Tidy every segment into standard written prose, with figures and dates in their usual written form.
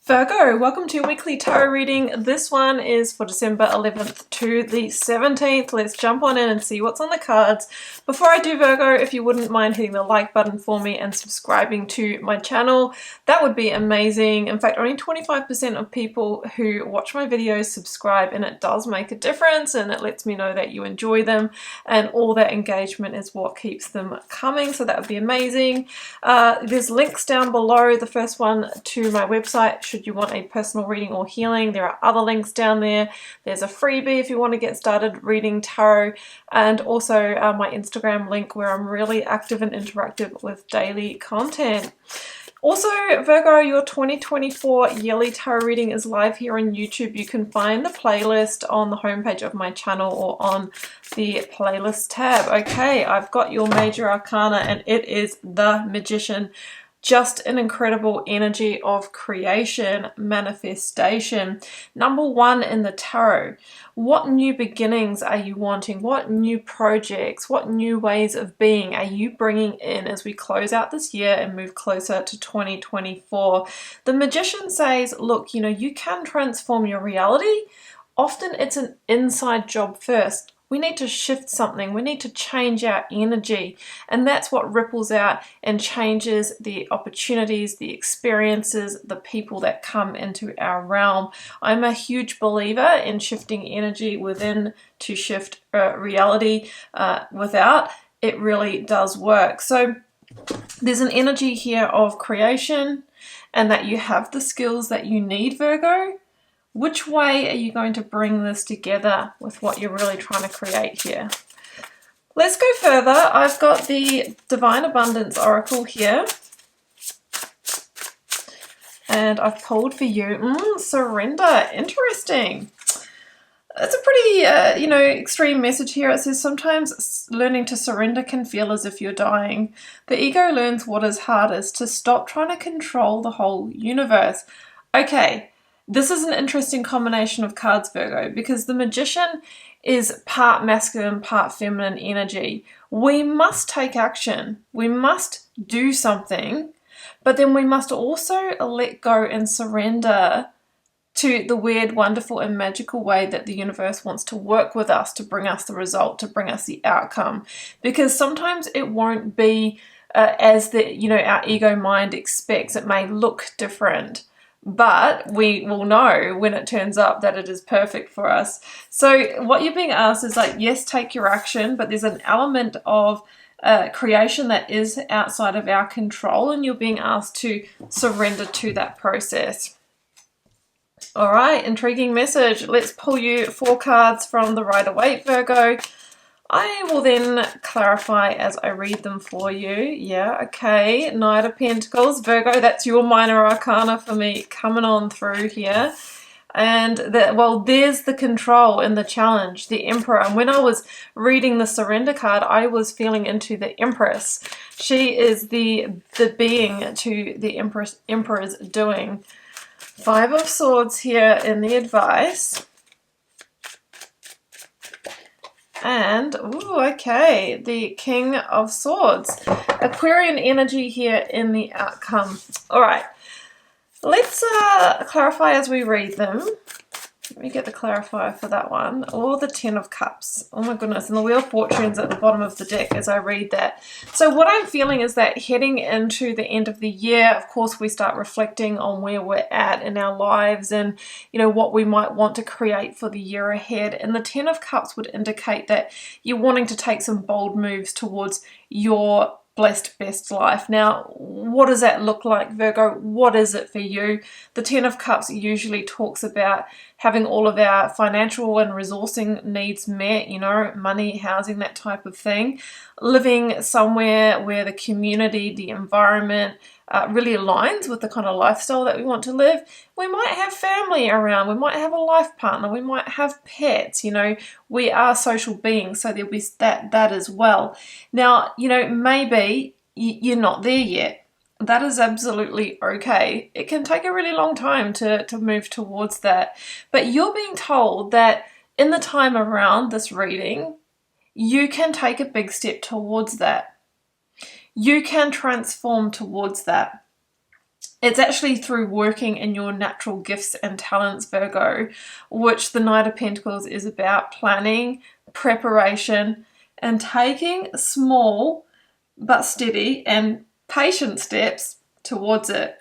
Virgo, welcome to your weekly tarot reading. This one is for December 11th to the 17th. Let's jump on in and see what's on the cards. Before I do, Virgo, if you wouldn't mind hitting the like button for me and subscribing to my channel, that would be amazing. In fact, only 25% of people who watch my videos subscribe, and it does make a difference, and it lets me know that you enjoy them, and all that engagement is what keeps them coming, so that would be amazing. There's links down below. The first one to my website, should you want a personal reading or healing. There are other links down there. There's a freebie if you want to get started reading tarot, and also my Instagram link where I'm really active and interactive with daily content. Also, Virgo, your 2024 yearly tarot reading is live here on YouTube. You can find the playlist on the homepage of my channel or on the playlist tab. Okay, I've got your major arcana, and it is the Magician. Just an incredible energy of creation, manifestation. Number one in the tarot. What new beginnings are you wanting? What new projects, what new ways of being are you bringing in as we close out this year and move closer to 2024? The Magician says, look, you can transform your reality. Often it's an inside job first. We need to shift something. We need to change our energy. And that's what ripples out and changes the opportunities, the experiences, the people that come into our realm. I'm a huge believer in shifting energy within to shift reality without. It really does work. So there's an energy here of creation, and that you have the skills that you need, Virgo. Which way are you going to bring this together with what you're really trying to create here? Let's go further. I've got the Divine Abundance Oracle here. And I've pulled for you, surrender. Interesting. It's a pretty, extreme message here. It says sometimes learning to surrender can feel as if you're dying. The ego learns what is hardest, to stop trying to control the whole universe. Okay. This is an interesting combination of cards, Virgo, because the Magician is part masculine, part feminine energy. We must take action. We must do something, but then we must also let go and surrender to the weird, wonderful, and magical way that the universe wants to work with us to bring us the result, to bring us the outcome. Because sometimes it won't be as our ego mind expects. It may look different, but we will know when it turns up that it is perfect for us. So what you're being asked is yes, take your action, but there's an element of creation that is outside of our control, and you're being asked to surrender to that process. All right, intriguing message. Let's pull you 4 cards from the Rider-Waite, Virgo. I will then clarify as I read them for you. Yeah, okay. Knight of Pentacles. Virgo, that's your minor arcana for me coming on through here. And there's the control and the challenge, the Emperor. And when I was reading the surrender card, I was feeling into the Empress. She is the being to the Emperor's doing. 5 of Swords here in the advice. And, okay, the King of Swords. Aquarian energy here in the outcome. All right, let's clarify as we read them. Let me get the clarifier for that one. Or the 10 of Cups. Oh my goodness, and the Wheel of Fortune's at the bottom of the deck as I read that. So what I'm feeling is that heading into the end of the year, of course, we start reflecting on where we're at in our lives and, what we might want to create for the year ahead. And the 10 of Cups would indicate that you're wanting to take some bold moves towards your blessed best life. Now, what does that look like, Virgo? What is it for you? The 10 of Cups usually talks about having all of our financial and resourcing needs met, money, housing, that type of thing. Living somewhere where the community, the environment really aligns with the kind of lifestyle that we want to live. We might have family around. We might have a life partner. We might have pets. We are social beings, so there'll be that as well. Now, maybe you're not there yet. That is absolutely okay. It can take a really long time to move towards that. But you're being told that in the time around this reading, you can take a big step towards that. You can transform towards that. It's actually through working in your natural gifts and talents, Virgo, which the Knight of Pentacles is about: planning, preparation, and taking small but steady and patient steps towards it.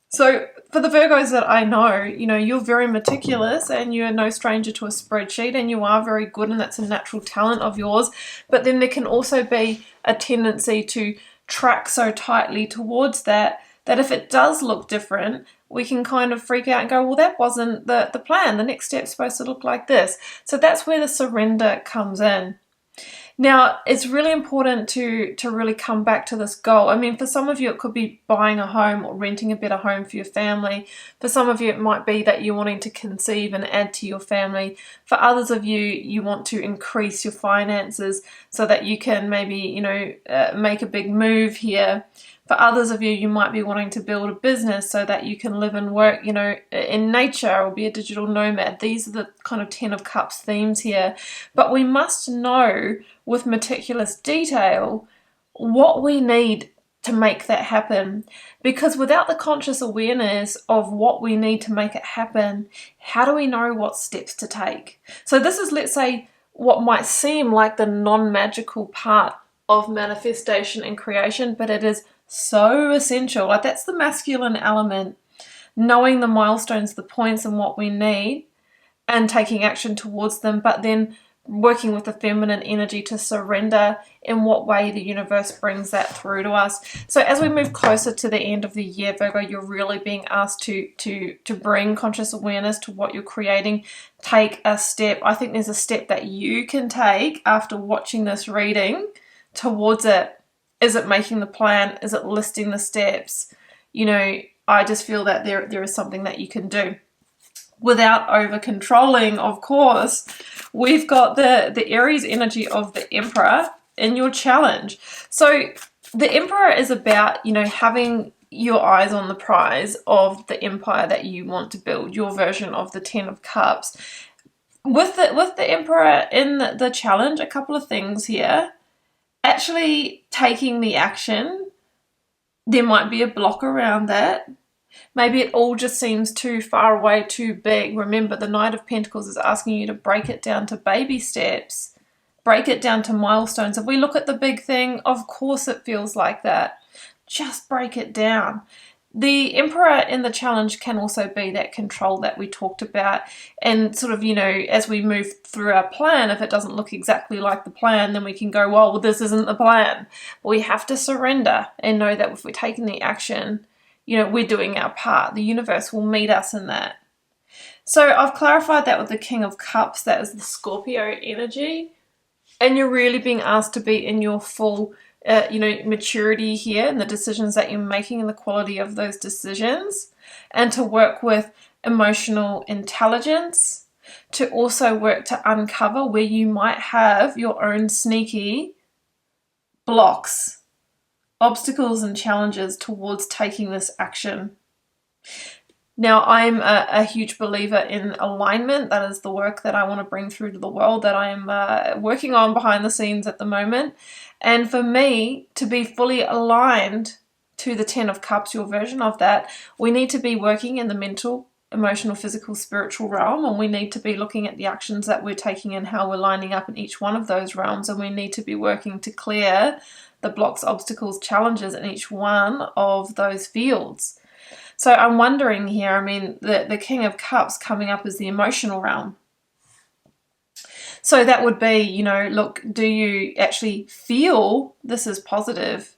So for the Virgos that I know, you're very meticulous and you're no stranger to a spreadsheet, and you are very good, and that's a natural talent of yours. But then there can also be a tendency to track so tightly towards that if it does look different, we can kind of freak out and go, well, that wasn't the plan. The next step's supposed to look like this. So that's where the surrender comes in. Now, it's really important to really come back to this goal. I mean, for some of you, it could be buying a home or renting a better home for your family. For some of you, it might be that you're wanting to conceive and add to your family. For others of you, you want to increase your finances so that you can maybe, make a big move here. For others of you, you might be wanting to build a business so that you can live and work, in nature, or be a digital nomad. These are the kind of 10 of Cups themes here. But we must know with meticulous detail what we need to make that happen. Because without the conscious awareness of what we need to make it happen, how do we know what steps to take? So this is, let's say, what might seem like the non-magical part of manifestation and creation, but it is so essential. Like, that's the masculine element, knowing the milestones, the points, and what we need, and taking action towards them, but then working with the feminine energy to surrender in what way the universe brings that through to us. So as we move closer to the end of the year, Virgo, you're really being asked to bring conscious awareness to what you're creating. Take a step. I think there's a step that you can take after watching this reading towards it. Is it making the plan? Is it listing the steps? I just feel that there is something that you can do without over controlling. Of course, we've got the Aries energy of the Emperor in your challenge. So the Emperor is about, having your eyes on the prize of the empire that you want to build, your version of the 10 of Cups. With the Emperor in the challenge, a couple of things here. Actually taking the action, there might be a block around that. Maybe it all just seems too far away, too big. Remember, the Knight of Pentacles is asking you to break it down to baby steps, break it down to milestones. If we look at the big thing, of course it feels like that. Just break it down. The Emperor in the challenge can also be that control that we talked about, and sort of, as we move through our plan, if it doesn't look exactly like the plan, then we can go, well, this isn't the plan. We have to surrender and know that if we're taking the action, we're doing our part. The universe will meet us in that. So I've clarified that with the King of Cups. That is the Scorpio energy, and you're really being asked to be in your full maturity here, and the decisions that you're making and the quality of those decisions, and to work with emotional intelligence, to also work to uncover where you might have your own sneaky blocks, obstacles, and challenges towards taking this action. Now, I'm a huge believer in alignment. That is the work that I want to bring through to the world, that I am working on behind the scenes at the moment. And for me to be fully aligned to the 10 of Cups, your version of that, we need to be working in the mental, emotional, physical, spiritual realm, and we need to be looking at the actions that we're taking and how we're lining up in each one of those realms, and we need to be working to clear the blocks, obstacles, challenges in each one of those fields. So I'm wondering here, the King of Cups coming up as the emotional realm. So that would be, look, do you actually feel this is positive?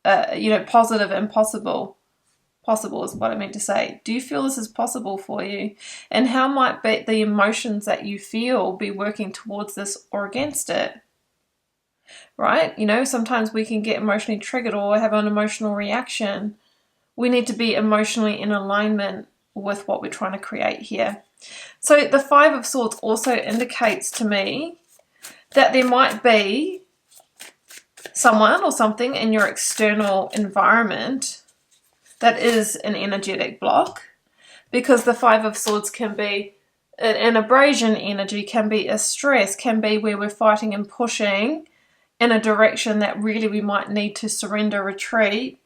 Positive and possible. Possible is what I meant to say. Do you feel this is possible for you? And how might be the emotions that you feel be working towards this or against it? Right? Sometimes we can get emotionally triggered or have an emotional reaction. We need to be emotionally in alignment with what we're trying to create here. So the 5 of Swords also indicates to me that there might be someone or something in your external environment that is an energetic block, because the 5 of Swords can be an abrasion energy, can be a stress, can be where we're fighting and pushing in a direction that really we might need to surrender, retreat,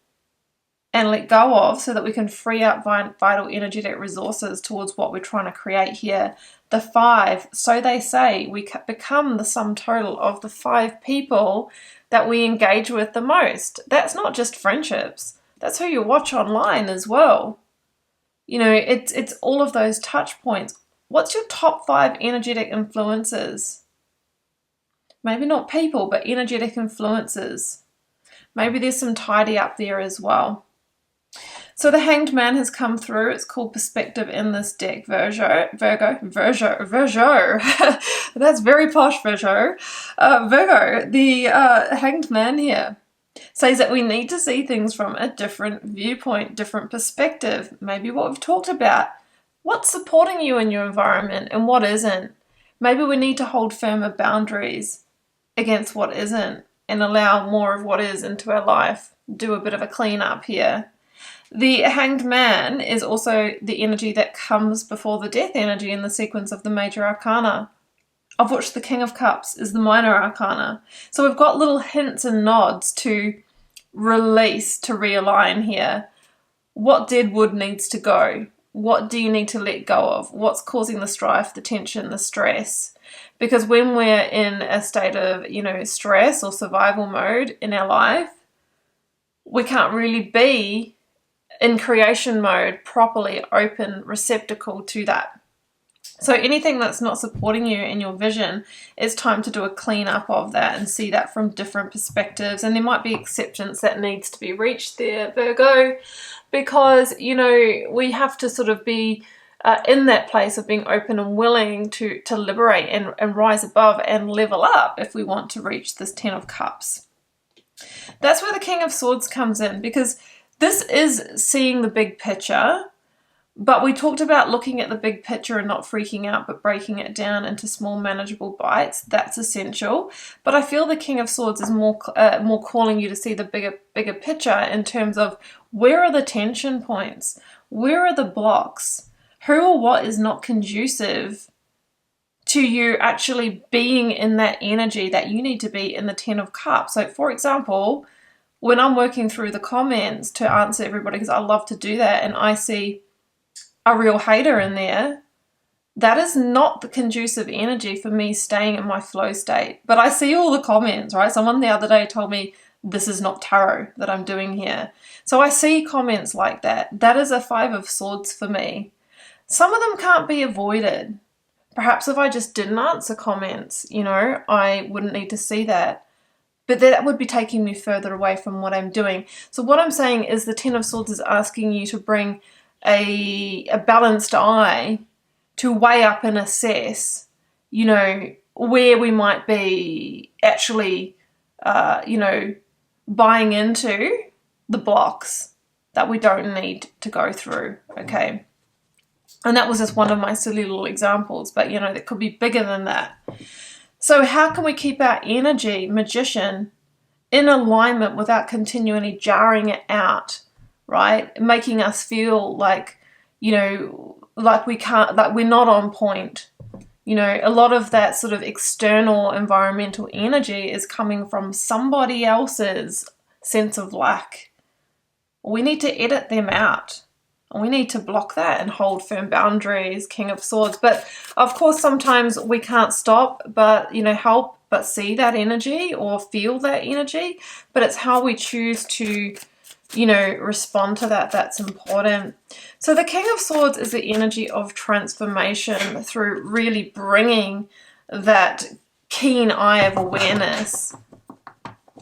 and let go of, so that we can free up vital energetic resources towards what we're trying to create here. The 5, so they say, we become the sum total of the 5 people that we engage with the most. That's not just friendships. That's who you watch online as well. You know, it's all of those touch points. What's your top 5 energetic influences? Maybe not people, but energetic influences. Maybe there's some tidy up there as well. So the Hanged Man has come through. It's called Perspective in this deck, Virgo. That's very posh, Virgo. Virgo, the Hanged Man here, says that we need to see things from a different viewpoint, different perspective. Maybe what we've talked about. What's supporting you in your environment and what isn't? Maybe we need to hold firmer boundaries against what isn't and allow more of what is into our life. Do a bit of a clean up here. The Hanged Man is also the energy that comes before the Death energy in the sequence of the major arcana, of which the King of Cups is the minor arcana. So we've got little hints and nods to release, to realign here. What dead wood needs to go? What do you need to let go of? What's causing the strife, the tension, the stress? Because when we're in a state of, you know, stress or survival mode in our life, we can't really be in creation mode, properly open receptacle to that. So anything that's not supporting you in your vision, it's time to do a clean up of that and see that from different perspectives. And there might be acceptance that needs to be reached there, Virgo, because, you know, we have to sort of be in that place of being open and willing to liberate and rise above and level up if we want to reach this 10 of Cups. That's where the King of Swords comes in, because this is seeing the big picture, but we talked about looking at the big picture and not freaking out, but breaking it down into small manageable bites. That's essential. But I feel the King of Swords is more calling you to see the bigger picture in terms of where are the tension points? Where are the blocks? Who or what is not conducive to you actually being in that energy that you need to be in the 10 of Cups? So for example, when I'm working through the comments to answer everybody, because I love to do that, and I see a real hater in there, that is not the conducive energy for me staying in my flow state. But I see all the comments, right? Someone the other day told me, this is not tarot that I'm doing here. So I see comments like that. That is a 5 of Swords for me. Some of them can't be avoided. Perhaps if I just didn't answer comments, you know, I wouldn't need to see that. But that would be taking me further away from what I'm doing. So what I'm saying is the 10 of Swords is asking you to bring a balanced eye to weigh up and assess, you know, where we might be actually, you know, buying into the blocks that we don't need to go through, okay? And that was just one of my silly little examples, but, you know, that could be bigger than that. So how can we keep our energy, Magician, in alignment without continually jarring it out, right? Making us feel like, you know, like we can't, like we're not on point. You know, a lot of that sort of external environmental energy is coming from somebody else's sense of lack. We need to edit them out. We need to block that and hold firm boundaries, King of Swords. But of course, sometimes we can't stop, but, you know, help but see that energy or feel that energy. But it's how we choose to, you know, respond to that that's important. So the King of Swords is the energy of transformation through really bringing that keen eye of awareness.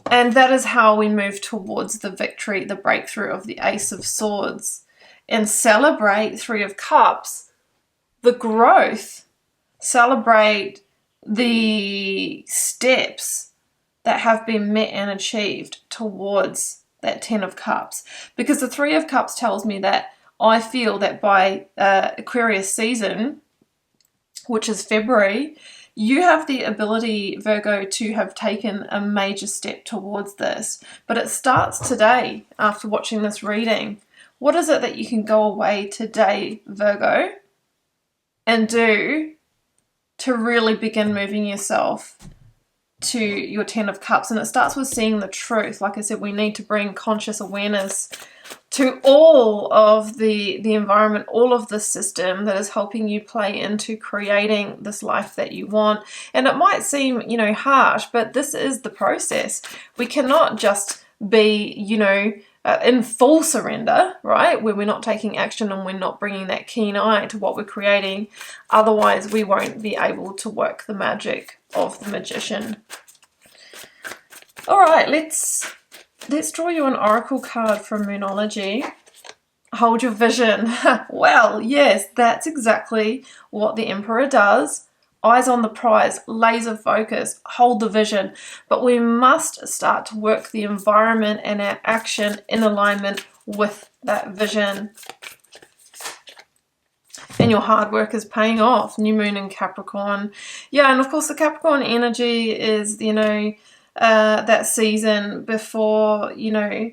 And that is how we move towards the victory, the breakthrough of the Ace of Swords. And celebrate 3 of Cups, the growth. Celebrate the steps that have been met and achieved towards that 10 of Cups. Because the 3 of Cups tells me that I feel that by Aquarius season, which is February, you have the ability, Virgo, to have taken a major step towards this. But it starts today after watching this reading. What is it that you can go away today, Virgo, and do to really begin moving yourself to your 10 of Cups? And it starts with seeing the truth. Like I said, we need to bring conscious awareness to all of the environment, all of the system that is helping you play into creating this life that you want. And it might seem, you know, harsh, but this is the process. We cannot just be, you know, in full surrender, right? Where we're not taking action and we're not bringing that keen eye to what we're creating. Otherwise, we won't be able to work the magic of the magician. All right, let's draw you an oracle card from Moonology. Hold your vision. Well, yes, that's exactly what the Emperor does. Eyes on the prize, laser focus, hold the vision. But we must start to work the environment and our action in alignment with that vision. And your hard work is paying off. New moon in Capricorn. Yeah, and of course the Capricorn energy is, you know, that season before, you know,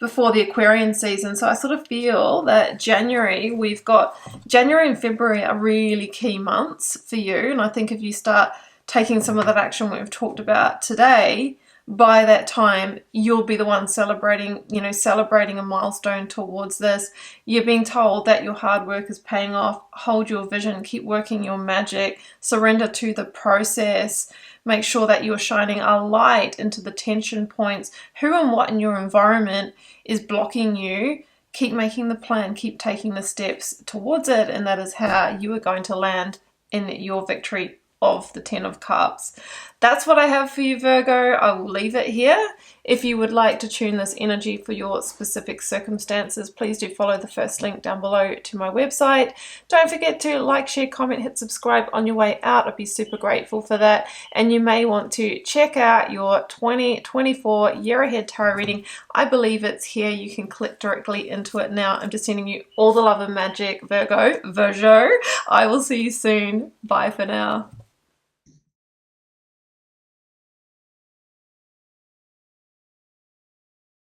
before the Aquarian season. So I sort of feel that January, we've got January and February are really key months for you. And I think if you start taking some of that action we've talked about today, by that time, you'll be the one celebrating, you know, celebrating a milestone towards this. You're being told that your hard work is paying off. Hold your vision, keep working your magic, surrender to the process. Make sure that you're shining a light into the tension points. Who and what in your environment is blocking you? Keep making the plan, keep taking the steps towards it, and that is how you are going to land in your victory of the 10 of Cups. That's what I have for you, Virgo. I will leave it here. If you would like to tune this energy for your specific circumstances, please do follow the first link down below to my website. Don't forget to like, share, comment, hit subscribe on your way out. I'd be super grateful for that. And you may want to check out your 2024 year ahead tarot reading. I believe it's here. You can click directly into it now. I'm just sending you all the love and magic, Virgo. I will see you soon. Bye for now.